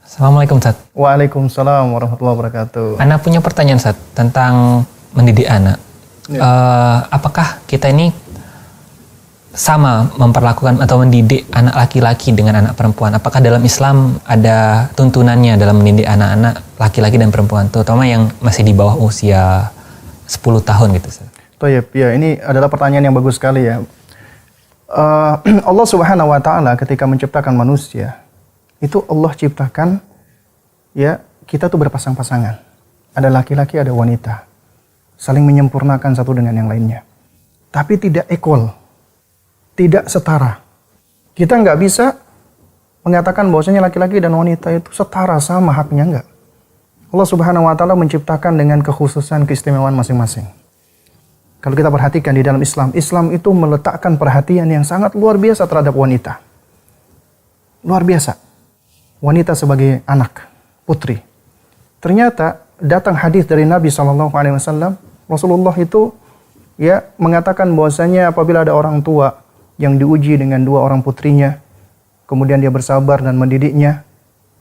Assalamualaikum Ustaz. Waalaikumsalam warahmatullahi wabarakatuh. Ana punya pertanyaan Ustaz tentang mendidik anak. Apakah kita ini sama memperlakukan atau mendidik anak laki-laki dengan anak perempuan? Apakah dalam Islam ada tuntunannya dalam mendidik anak-anak laki-laki dan perempuan, terutama yang masih di bawah usia 10 tahun gitu Ustaz? Toyib, ya ini adalah pertanyaan yang bagus sekali ya. Allah Subhanahu wa taala ketika menciptakan manusia, itu Allah ciptakan ya kita tuh berpasang-pasangan. Ada laki-laki, ada wanita. Saling menyempurnakan satu dengan yang lainnya. Tapi tidak equal. Tidak setara. Kita nggak bisa mengatakan bahwasanya laki-laki dan wanita itu setara, sama haknya, enggak. Allah Subhanahu wa taala menciptakan dengan kekhususan, keistimewaan masing-masing. Kalau kita perhatikan di dalam Islam, Islam itu meletakkan perhatian yang sangat luar biasa terhadap wanita. Luar biasa. Wanita sebagai anak, putri. Ternyata datang hadis dari Nabi SAW, Rasulullah itu ya mengatakan bahwasanya apabila ada orang tua yang diuji dengan dua orang putrinya, kemudian dia bersabar dan mendidiknya,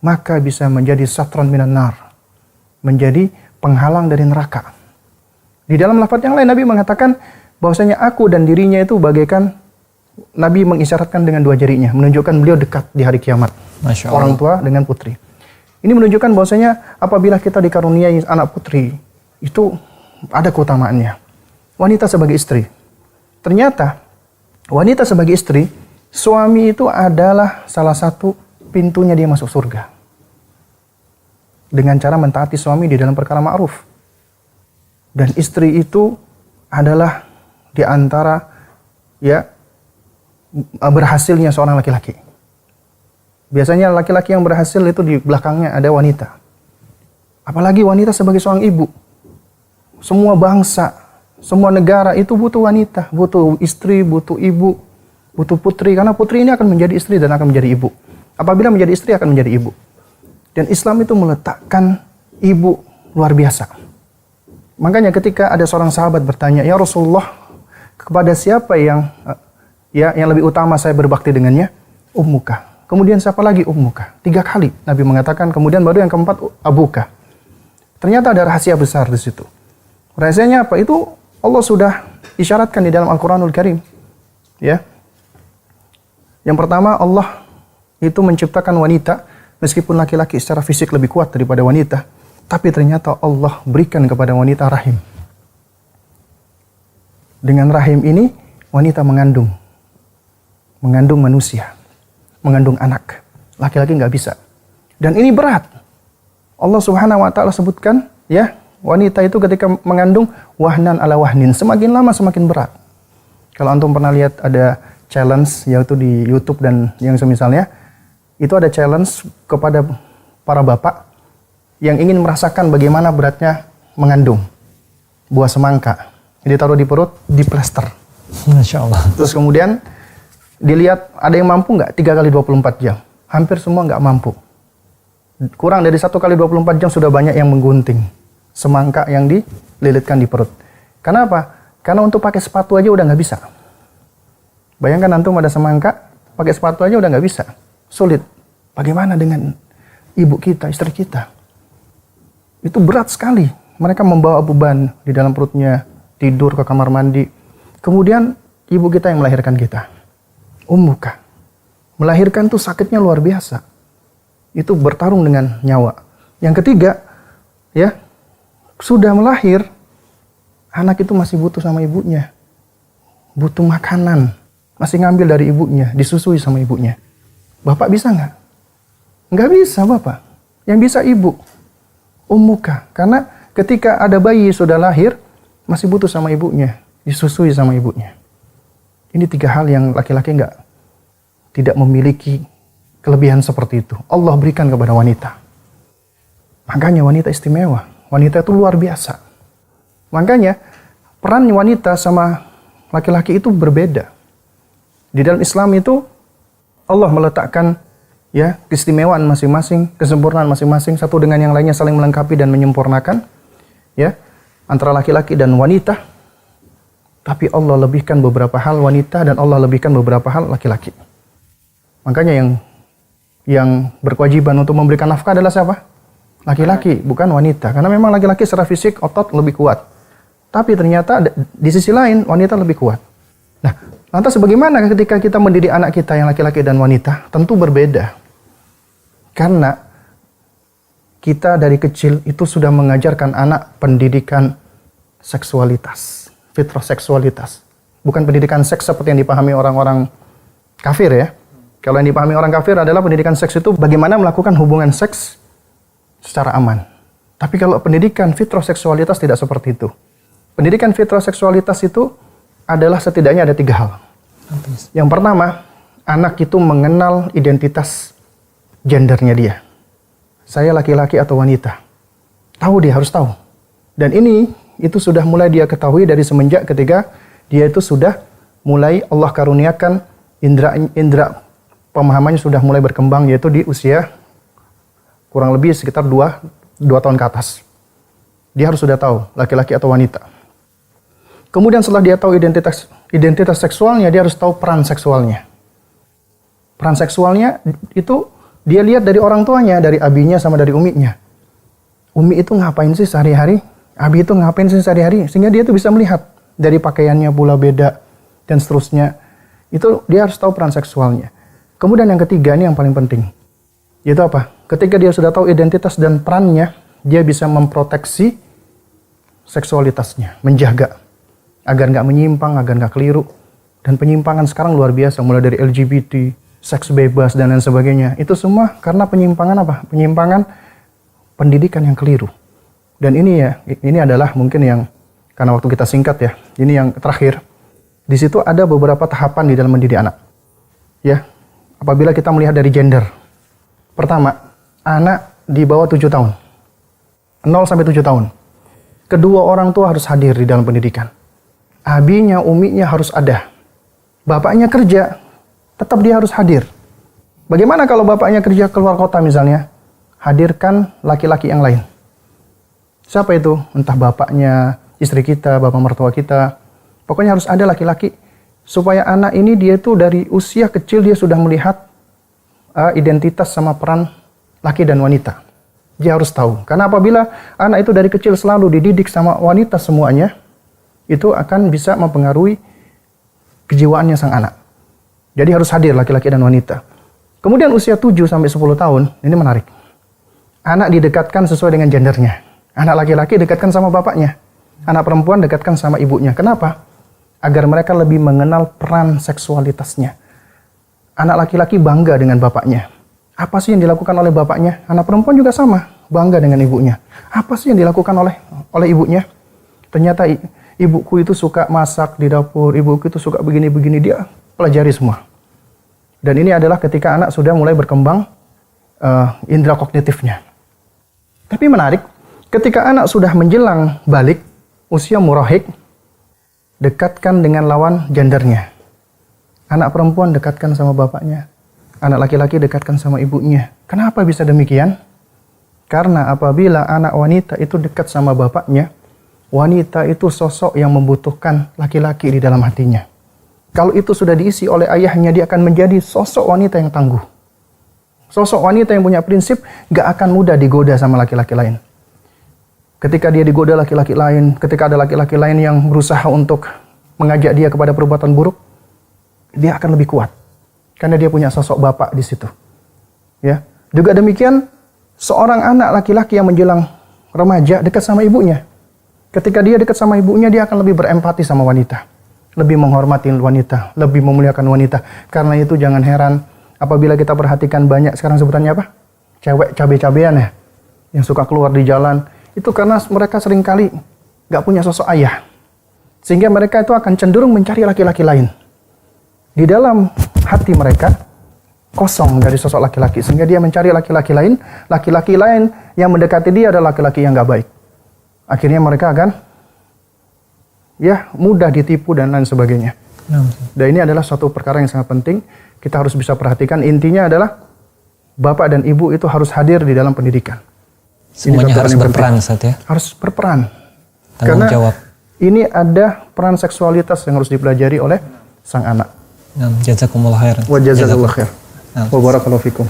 maka bisa menjadi satran minan nar, menjadi penghalang dari neraka. Di dalam lafaz yang lain Nabi mengatakan bahwasanya aku dan dirinya itu bagaikan, Nabi mengisyaratkan dengan dua jarinya, menunjukkan beliau dekat di hari kiamat. Masya Allah. Orang tua dengan putri. Ini menunjukkan bahwasanya apabila kita dikaruniai anak putri, itu ada keutamaannya. Wanita sebagai istri. Ternyata wanita sebagai istri, suami itu adalah salah satu pintunya dia masuk surga. Dengan cara mentaati suami di dalam perkara ma'ruf. Dan istri itu adalah di antara ya berhasilnya seorang laki-laki. Biasanya laki-laki yang berhasil itu di belakangnya ada wanita. Apalagi wanita sebagai seorang ibu. Semua bangsa, semua negara itu butuh wanita, butuh istri, butuh ibu, butuh putri. Karena putri ini akan menjadi istri dan akan menjadi ibu. Apabila menjadi istri akan menjadi ibu. Dan Islam itu meletakkan ibu luar biasa. Makanya ketika ada seorang sahabat bertanya, "Ya Rasulullah, kepada siapa yang lebih utama saya berbakti dengannya?" Ummuka. Kemudian siapa lagi? Ummuka. 3 kali Nabi mengatakan, kemudian baru yang keempat abuka. Ternyata ada rahasia besar di situ. Rahasianya apa? Itu Allah sudah isyaratkan di dalam Al-Qur'anul Karim. Ya. Yang pertama, Allah itu menciptakan wanita, meskipun laki-laki secara fisik lebih kuat daripada wanita, tapi ternyata Allah berikan kepada wanita rahim. Dengan rahim ini, wanita mengandung manusia, mengandung anak. Laki-laki nggak bisa. Dan ini berat. Allah Subhanahu wa taala sebutkan, ya, wanita itu ketika mengandung wahnan ala wahnin, semakin lama semakin berat. Kalau antum pernah lihat ada challenge yaitu di YouTube dan yang semisalnya, itu ada challenge kepada para bapak yang ingin merasakan bagaimana beratnya mengandung buah semangka. Ditaruh di perut, diplester. Masya Allah. Terus kemudian dilihat ada yang mampu nggak 3 kali 24 jam. Hampir semua nggak mampu. Kurang dari 1 kali 24 jam sudah banyak yang menggunting semangka yang dililitkan di perut. Kenapa? Karena untuk pakai sepatu aja udah nggak bisa. Bayangkan antum ada semangka, pakai sepatu aja udah nggak bisa. Sulit. Bagaimana dengan ibu kita, istri kita? Itu berat sekali. Mereka membawa beban di dalam perutnya, tidur ke kamar mandi. Kemudian ibu kita yang melahirkan kita. Ummuka. Melahirkan tuh sakitnya luar biasa. Itu bertarung dengan nyawa. Yang ketiga, ya, sudah melahir, anak itu masih butuh sama ibunya. Butuh makanan. Masih ngambil dari ibunya, disusui sama ibunya. Bapak bisa nggak? Nggak bisa Bapak. Yang bisa ibu. Ummuka. Karena ketika ada bayi sudah lahir, masih butuh sama ibunya. Disusui sama ibunya. Ini 3 hal yang laki-laki tidak memiliki kelebihan seperti itu. Allah berikan kepada wanita. Makanya wanita istimewa. Wanita itu luar biasa. Makanya peran wanita sama laki-laki itu berbeda. Di dalam Islam itu Allah meletakkan ya keistimewaan masing-masing, kesempurnaan masing-masing, satu dengan yang lainnya saling melengkapi dan menyempurnakan ya antara laki-laki dan wanita. Tapi Allah lebihkan beberapa hal wanita dan Allah lebihkan beberapa hal laki-laki. Makanya yang yang berkewajiban untuk memberikan nafkah adalah siapa? Laki-laki, bukan wanita. Karena memang laki-laki secara fisik otot lebih kuat. Tapi ternyata di sisi lain wanita lebih kuat. Nah, lantas bagaimana ketika kita mendidik anak kita yang laki-laki dan wanita? Tentu berbeda. Karena kita dari kecil itu sudah mengajarkan anak pendidikan seksualitas, fitrah seksualitas. Bukan pendidikan seks seperti yang dipahami orang-orang kafir ya. Kalau yang dipahami orang kafir adalah pendidikan seks itu bagaimana melakukan hubungan seks secara aman. Tapi kalau pendidikan fitrah seksualitas tidak seperti itu. Pendidikan fitrah seksualitas itu adalah setidaknya ada 3 hal. Yang pertama, anak itu mengenal identitas gendernya dia. Saya laki-laki atau wanita. Tahu, dia harus tahu. Dan ini itu sudah mulai dia ketahui dari semenjak ketika dia itu sudah mulai Allah karuniakan indra pemahamannya sudah mulai berkembang, yaitu di usia kurang lebih sekitar 2 tahun ke atas. Dia harus sudah tahu laki-laki atau wanita. Kemudian setelah dia tahu identitas seksualnya, dia harus tahu peran seksualnya. Peran seksualnya itu dia lihat dari orang tuanya, dari abinya sama dari uminya. Umi itu ngapain sih sehari-hari? Abi itu ngapain sih sehari-hari? Sehingga dia itu bisa melihat dari pakaiannya pula beda dan seterusnya. Itu dia harus tahu peran seksualnya. Kemudian yang ketiga, ini yang paling penting. Yaitu apa? Ketika dia sudah tahu identitas dan perannya, dia bisa memproteksi seksualitasnya, menjaga agar nggak menyimpang, agar nggak keliru. Dan penyimpangan sekarang luar biasa, mulai dari LGBT, seks bebas dan lain sebagainya. Itu semua karena penyimpangan apa? Penyimpangan pendidikan yang keliru. Dan ini adalah mungkin yang karena waktu kita singkat ya. Ini yang terakhir. Di situ ada beberapa tahapan di dalam mendidik anak. Ya. Apabila kita melihat dari gender. Pertama, anak di bawah 7 tahun. 0 sampai 7 tahun. Kedua orang tua harus hadir di dalam pendidikan. Abinya, uminya harus ada. Bapaknya kerja, tetap dia harus hadir. Bagaimana kalau bapaknya kerja keluar kota misalnya? Hadirkan laki-laki yang lain. Siapa itu? Entah bapaknya, istri kita, bapak mertua kita. Pokoknya harus ada laki-laki. Supaya anak ini dia itu dari usia kecil dia sudah melihat identitas sama peran laki dan wanita. Dia harus tahu. Karena apabila anak itu dari kecil selalu dididik sama wanita semuanya, itu akan bisa mempengaruhi kejiwaannya sang anak. Jadi harus hadir laki-laki dan wanita. Kemudian usia 7 sampai 10 tahun, ini menarik. Anak didekatkan sesuai dengan gendernya. Anak laki-laki dekatkan sama bapaknya. Anak perempuan dekatkan sama ibunya. Kenapa? Agar mereka lebih mengenal peran seksualitasnya. Anak laki-laki bangga dengan bapaknya. Apa sih yang dilakukan oleh bapaknya? Anak perempuan juga sama, bangga dengan ibunya. Apa sih yang dilakukan oleh ibunya? Ternyata ibuku itu suka masak di dapur, ibuku itu suka begini-begini, dia pelajari semua. Dan ini adalah ketika anak sudah mulai berkembang indera kognitifnya. Tapi menarik, ketika anak sudah menjelang balik, usia murahik, dekatkan dengan lawan gendernya. Anak perempuan dekatkan sama bapaknya. Anak laki-laki dekatkan sama ibunya. Kenapa bisa demikian? Karena apabila anak wanita itu dekat sama bapaknya, wanita itu sosok yang membutuhkan laki-laki di dalam hatinya. Kalau itu sudah diisi oleh ayahnya, dia akan menjadi sosok wanita yang tangguh. Sosok wanita yang punya prinsip, gak akan mudah digoda sama laki-laki lain. Ketika dia digoda laki-laki lain, ketika ada laki-laki lain yang berusaha untuk mengajak dia kepada perbuatan buruk, dia akan lebih kuat. Karena dia punya sosok bapak di situ. Ya. Juga demikian, seorang anak laki-laki yang menjelang remaja dekat sama ibunya. Ketika dia dekat sama ibunya, dia akan lebih berempati sama wanita. Lebih menghormati wanita, lebih memuliakan wanita. Karena itu jangan heran, apabila kita perhatikan banyak, sekarang sebutannya apa? Cewek cabe-cabean ya. Yang suka keluar di jalan. Itu karena mereka seringkali gak punya sosok ayah. Sehingga mereka itu akan cenderung mencari laki-laki lain. Di dalam hati mereka kosong dari sosok laki-laki. Sehingga dia mencari laki-laki lain yang mendekati dia adalah laki-laki yang gak baik. Akhirnya mereka akan mudah ditipu dan lain sebagainya. Dan ini adalah suatu perkara yang sangat penting. Kita harus bisa perhatikan. Intinya adalah bapak dan ibu itu harus hadir di dalam pendidikan. Semuanya harus berperan, Ustaz ya? Harus berperan. Tanggung jawab. Ini ada peran seksualitas yang harus dipelajari oleh sang anak. Jazakumullah khair. Wa jazakallahu khair. Wa barakallahu fikum.